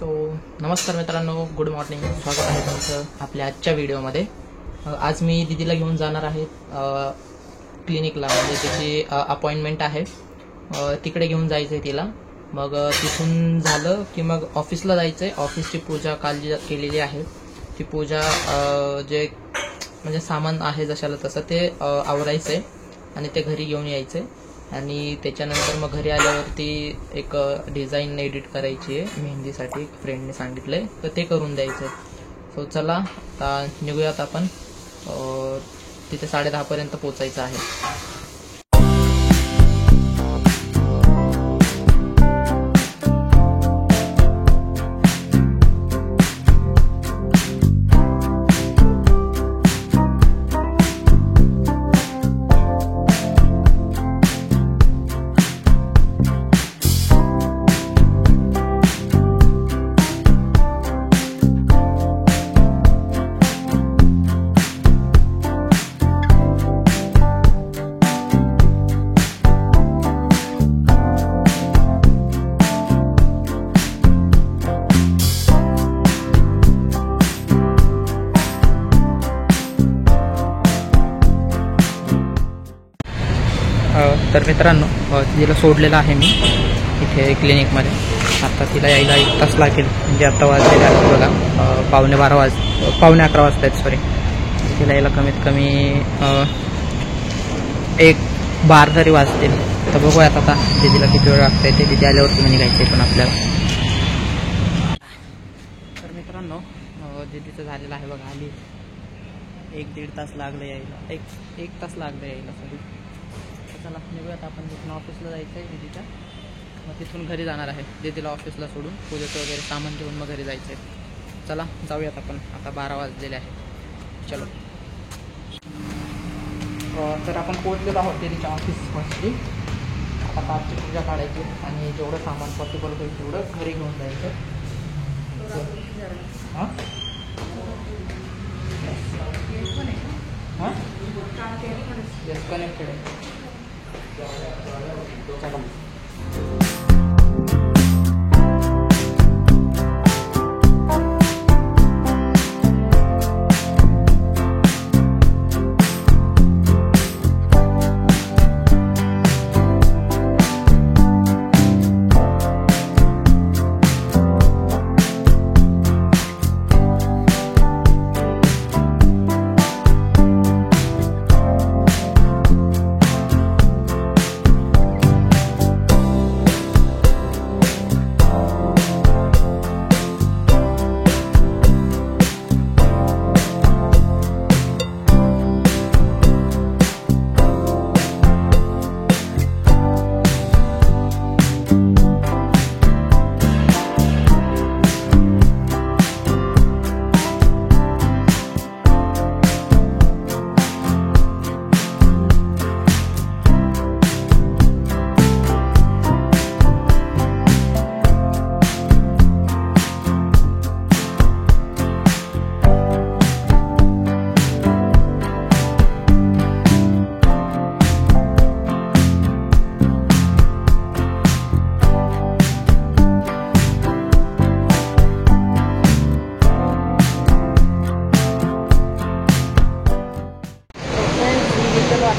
So नमस्कार मित्रांनो, good morning. स्वागत आहे तुमचं आपल्या आजच्या व्हिडिओमध्ये. आज मी दीदीला घेऊन जाणार आहे क्लिनिकला, म्हणजे त्याची अपॉइंटमेंट आहे. तिकडे घेऊन जायचं आहे तिला. मग तिथून झालं की मग ऑफिसला जायचं आहे. ऑफिसची पूजा काल केलेली आहे. ती पूजा जे म्हणजे सामान आहे जशाला तसं ते आवरायचं आहे आणि ते घरी घेऊन यायचं आहे. आणि त्याच्यानंतर मग घरी आल्यावरती एक डिझाईन एडिट करायची आहे मेहंदीसाठी, फ्रेंडने सांगितलंय, तर ते करून द्यायचं आहे. सो चला आता निघूयात आपण. तिथे 10:30 पर्यंत पोचायचं आहे. तर मित्रांनो, तिला सोडलेलं आहे मी इथे क्लिनिकमध्ये. आता तिला यायला 1 तास लागेल. म्हणजे आता वाजलेला आहे बघा 11:15 वाजता आहेत. सॉरी, तिला यायला कमीत कमी 1:12 तरी वाजतील. तर बघूयात आता दीदीला किती वेळ लागता येते. दीदी आल्यावरती म्हणजे निघायचं पण आपल्याला. तर मित्रांनो, दीदीचं झालेलं आहे बघा. आली 1-1.5 तास लागलं यायला. एक तास लागलं यायला. सॉरी. चला निघूयात आपण. तिथून ऑफिसला जायचं आहे दीदीच्या. मग तिथून घरी जाणार आहे. दीदीला ऑफिसला सोडून पूजेचं वगैरे सामान घेऊन मग घरी जायचं आहे. चला जाऊयात आपण. आता 12 वाजलेले आहेत. चलो. तर आपण पोहोचलेलो आहोत दीदीच्या ऑफिसमध्ये. आता कालची पूजा काढायची आणि जेवढं सामान पॉसिबल होईल तेवढं घरी घेऊन जायचं. हां येस, कनेक्टेड आहे. चला.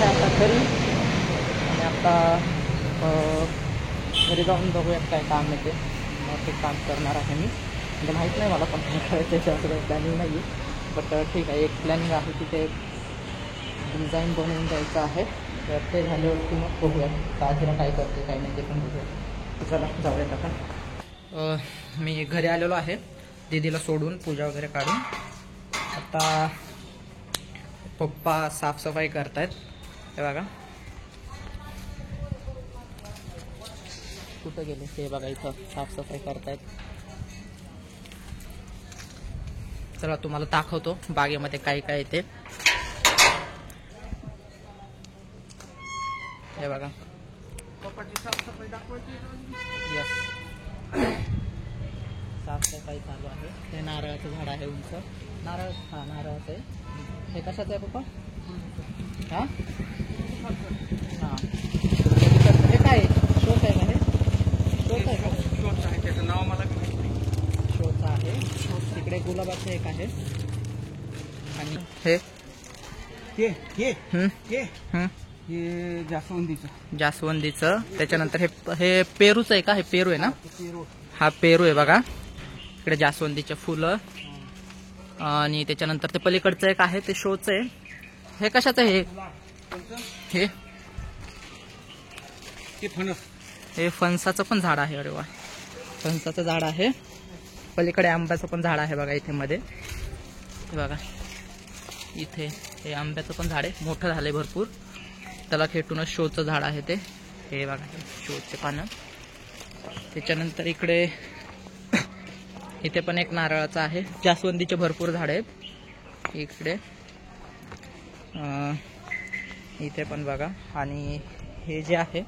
आता घरी आणि आता घरी जाऊन बघूयात काय काम आहे ते. मग ते काम करणार आहे मी. म्हणजे माहीत नाही मला पण काय करायचं, त्याचं काही प्लॅनिंग नाही आहे. बट ठीक आहे, एक प्लॅनिंग आहे की ते डिझाईन बनवून द्यायचं आहे. तर ते झाल्यावरती मग बघूयात आजीला काय करते काय नाही ते पण बघूयात. चला जाऊयात आपण. मी घरी आलेलो आहे दीदीला सोडून, पूजा वगैरे काढून. आता पप्पा साफसफाई करतायत. हे बघा कुठं गेले ते बघा, इथं साफसफाई करतायत. चला तुम्हाला दाखवतो बागेमध्ये काय काय येते. हे बघा पप्पाची साफसफाई दाखवायची. यस, साफसफाई चालू आहे. हे नारळाचं झाड आहे उंच. नारळ, हा नारळाचं आहे. हे कशाचं आहे पप्पा? हां हां, हे काय शोच आहे का? हे शोच आहे का? शोच आहे, त्याचं नाव मला इकडे गुलाबाचं एक आहे आणि हे जास्वंदीचं त्याच्यानंतर हे पेरूचं आहे का? हे पेरू आहे ना? हा पेरू आहे बघा. इकडे जास्वंदीचे फुलं आणि त्याच्यानंतर ते पलीकडचं एक आहे ते शोचं आहे. हे कशाचं आहे? हे फणसाचं पण झाड आहे. अरे वा, फणसाचं झाड आहे. पलीकडे आंब्याचं पण झाड आहे बघा इथे मध्ये. हे बघा इथे हे आंब्याचं पण झाड आहे, मोठं झालंय भरपूर. त्याला खेटूनच शोचं झाड आहे ते. हे बघा शोचे पानं. त्याच्यानंतर इकडे इथे पण एक नारळाचं आहे. जास्वंदीचे भरपूर झाड आहेत इकडे. इथे पण बघा. आणि हे जे आहे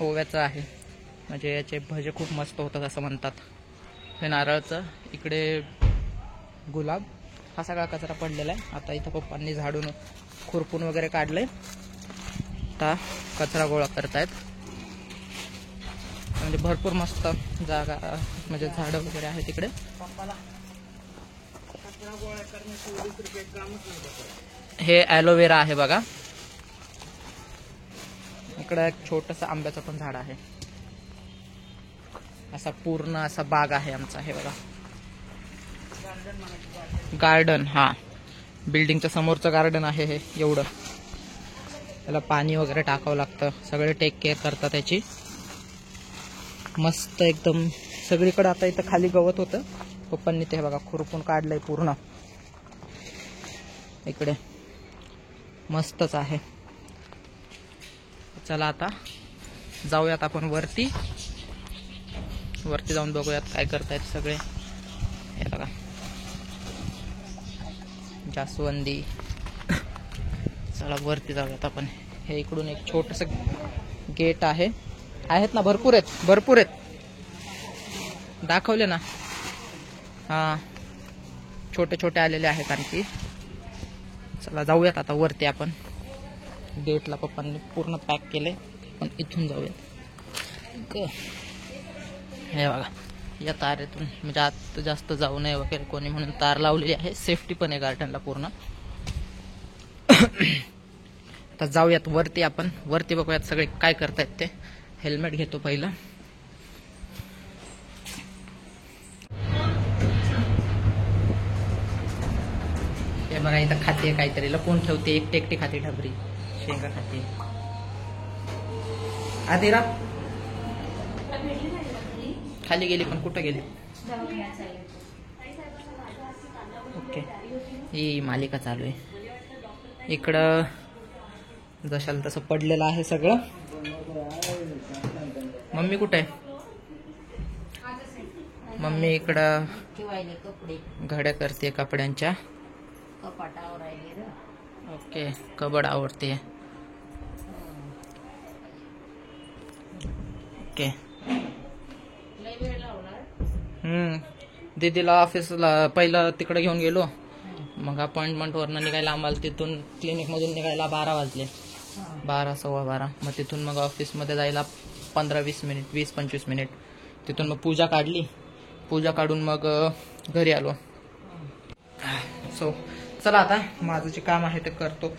ओव्याचं आहे, म्हणजे याचे भजे खूप मस्त होतात असं म्हणतात. हे नारळाचं. इकडे गुलाब. हा सगळा कचरा पडलेला आहे. आता इथं पप्पांनी झाडून खुरपून वगैरे काढलंय. आता कचरा गोळा करतायत. म्हणजे भरपूर मस्त जागा, म्हणजे झाडं वगैरे आहे तिकडे. हे ॲलोवेरा आहे बघा. इकडे एक छोटंसं आंब्याचं पण झाड आहे. असा पूर्ण असा बाग आहे आमचा. हे बघा गार्डन. हा बिल्डिंगच्या समोरचं गार्डन आहे हे. एवढं त्याला पाणी वगैरे टाकावं लागतं. सगळे टेक केअर करतात त्याची. मस्त एकदम सगळीकडे. आता इथं खाली गवत होतं, पप्पांनी ते बघा खुरपून काढलंय पूर्ण. इकडे मस्तच आहे. चला आता जाऊयात आपण वरती जाऊन बघूयात काय करतायत सगळे. हे बघा जास्वंदी. चला वरती जाऊयात आपण. हे इकडून एक छोटंसं गेट आहे. आहेत ना, भरपूर आहेत. दाखवले ना. हा छोटे छोटे आलेले आहेत आणखी. चला जाऊयात आता वरती आपण. गेटला पप्पांनी पूर्ण पॅक केले, पण इथून जाऊयात. हे बघा या तारेतून, म्हणजे आत जास्त जाऊ नये वगैरे कोणी म्हणून तार लावलेली आहे. सेफ्टी पण आहे गार्डनला पूर्ण. आता जाऊयात वरती आपण. वरती बघूयात सगळे काय करतायत ते. हेल्मेट घेतो पहिलं. हे बघा इथं खाते काहीतरी, लपून ठेवते. एकटी खाते ढबरी. शेंगा खाते. आदिरा खाली गेली, पण कुठं गेली? ओके. ही मालिका चालू आहे. इकडं जशाल तसं पडलेलं आहे सगळं. मम्मी कुठे आहे? मम्मी इकडं घड्या करते कपड्यांच्या. ओके. कबड आवडते. ओके. दीदीला ऑफिसला पहिलं तिकडे घेऊन गेलो. मग अपॉइंटमेंट वरनं निघायला आम्हाला तिथून क्लिनिक मधून निघायला 12 वाजले. 12 सव्वा 12. मग तिथून मग ऑफिसमध्ये जायला 15-20 मिनिट, 20-25 मिनिट. तिथून मग पूजा काढली. पूजा काढून मग घरी आलो. सो चला आता माझं जे काम आहे ते करतो.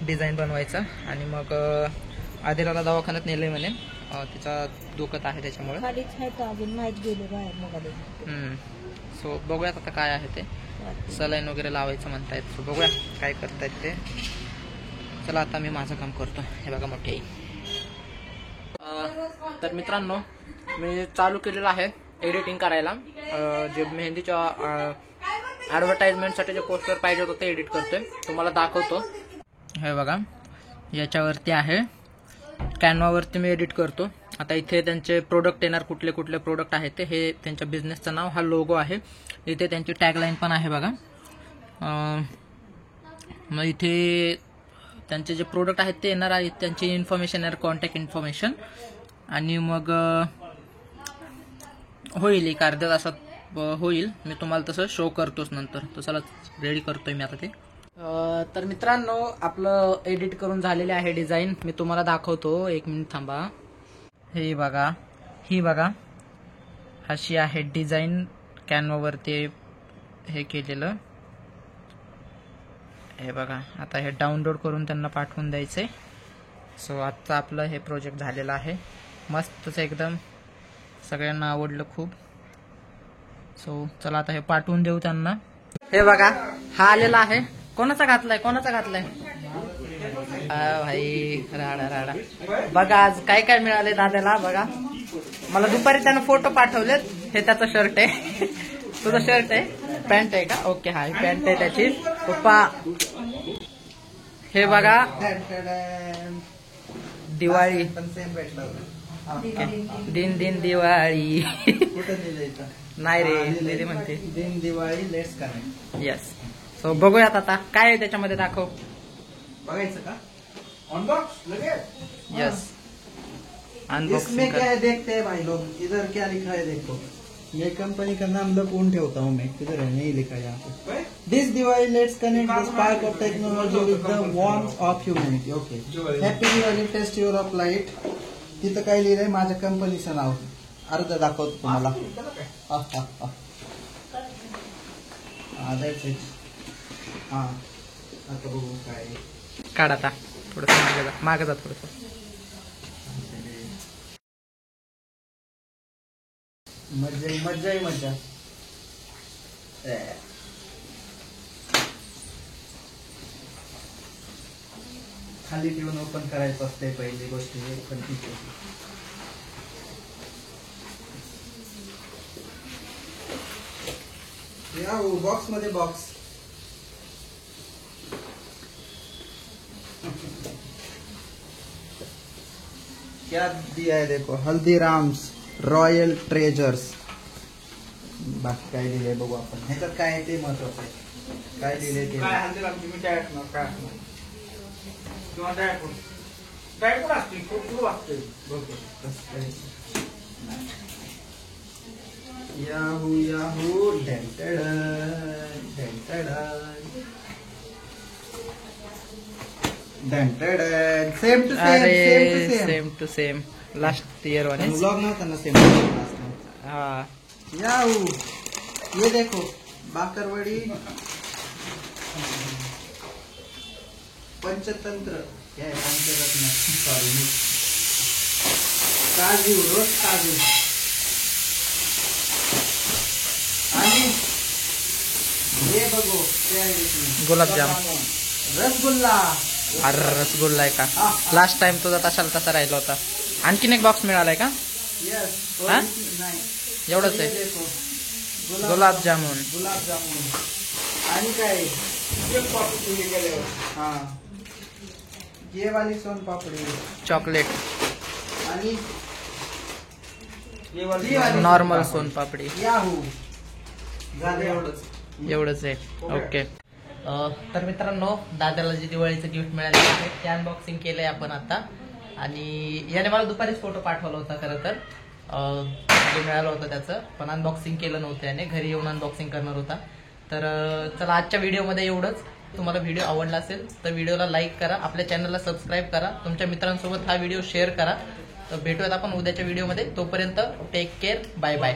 डिझाईन बनवायचं. आणि मग आदिराला दवाखान्यात नेलंय म्हणे. तिचा दुखत आहे त्याच्यामुळे. सो बघूयात आता काय आहे ते. सलाईन वगैरे लावायचं म्हणतायत. सो बघूया काय करतायत ते. चला आता मी माझं काम करतो. हे बघा मोठी आई. तर मित्रांनो मी चालू केलेलं आहे एडिटिंग करायला. जे मेहंदीच्या ॲडव्हर्टाइजमेंटसाठी जे पोस्टर पाहिजे होतं ते एडिट करतोय. तुम्हाला दाखवतो. हे बघा याच्यावरती आहे. कॅनवावरती मी एडिट करतो. आता इथे त्यांचे प्रोडक्ट येणार, कुठले कुठले प्रोडक्ट आहेत ते. हे त्यांच्या बिझनेसचं नाव, हा लोगो आहे. इथे त्यांची टॅगलाईन पण आहे बघा. मग इथे त्यांचे जे प्रोडक्ट आहेत ते येणार आहेत. त्यांची इन्फॉर्मेशन येणार, कॉन्टॅक्ट इन्फॉर्मेशन. आणि मग होईल एक अर्ध्या तासात होईल. मी तुम्हाला तसं शो करतोच नंतर. तर चला रेडी करतोय मी आता ते. तर मित्रांनो आपलं एडिट करून झालेले आहे डिझाईन. मी तुम्हाला दाखवतो. 1 मिनिट थांबा. हे बघा, ही बघा अशी आहे डिझाईन कॅनव्हावरती हे केलेलं. हे बघा, आता हे डाउनलोड करून त्यांना पाठवून द्यायचे. सो आजचं आपलं हे प्रोजेक्ट झालेलं आहे. मस्तच एकदम, सगळ्यांना आवडलं खूप. सो चला आता हे पाठवून देऊ त्यांना. हे बघा, हा आलेला आहे. कोणाचा घातलाय? भाई राडा राडा. बघा आज काय काय मिळाले दादाला. बघा, मला दुपारी त्यानं फोटो पाठवलेत. हे त्याचं शर्ट आहे. तुझं शर्ट आहे? पॅन्ट आहे का? ओके, हा पॅन्ट आहे त्याची. पप्पा हे बघा, दिवाळी दिन दिन दिवाळी. नाही रे, दीदी म्हणते दिन Diwali let's connect. Yes. So बघूयात आता काय आहे त्याच्यामध्ये. दाखव. बघायचं का? अनबॉक्स लगेच. यस, इसमें अनबॉक्सिंग क्या है देखते हैं भाई लोग. इधर क्या लिखा है देखो. ये कंपनी का नाम लपून ठेवता हूँ मैं. किधर है? नहीं लिखा यहाँ पे. This Diwali let's connect the spark of technology with the warmth of humanity. Okay, happy Diwali festival of light. तिथं काय लिहिलंय? माझ्या कंपनीचं नाव. अर्ध दाखवतो तुम्हाला. that's it. हा, आता बघू काय. काढ आता. थोडस मागे जा थोडस. मज्जा ही मज्जा. खाली ठेवून ओपन करायचं असते पहिली गोष्ट. पण ठीक आहे. या बॉक्स मध्ये बॉक्स. क्या दिया है देखो. Haldiram's royal treasures. बाकी काय लिहिलंय बघू आपण. ह्याच्यात काय आहे ते महत्वाचं आहे. काय लिहिलंय ते. काय हल्दीरामची मिठाई असणार काय असणार किंवा ड्रायफ्रूट. ड्रायफ्रूट असते खूप असते. याहू याहू सेम टू अरे same to same. Last year वाले ब्लॉग नव्हता ना सेम. हा. याहू ये देखो. बाकरवडी पंचतंत्र. पंचरत्न. सॉरी, काजू, रोज काजू. आणि हे बघू गुलाबजाम. रसगुल्ला. अरे रसगुल्ला आहे का? लास्ट टाइम तुझा तसा राहिला होता. आणखीन एक बॉक्स मिळालाय का? यस. हा? नाही, एवढंच आहे. गुलाबजामुन. आणि काय? हा, ये वाली सोन पापडी. चॉकलेट. आणि नॉर्मल सोन पापडी. याहू. झालं एवढंच आहे. ओके. तर मित्रांनो, दादाला जे दिवाळीचं गिफ्ट मिळालेलं आहे ते अनबॉक्सिंग केलंय आपण आता. आणि याने मला दुपारीच फोटो पाठवला होता खरं तर. जे मिळालं होतं त्याचं, पण अनबॉक्सिंग केलं नव्हतं याने. घरी येऊन अनबॉक्सिंग करणार होता. तर चला आजच्या व्हिडिओमध्ये एवढंच. तुम्हाला व्हिडिओ आवडला असेल तर व्हिडिओला लाईक करा, आपल्या चॅनलला सबस्क्राईब करा, तुमच्या मित्रांसोबत हा व्हिडिओ शेअर करा. तर भेटूयात आपण उद्याच्या व्हिडिओमध्ये. तोपर्यंत टेक केअर. Bye bye.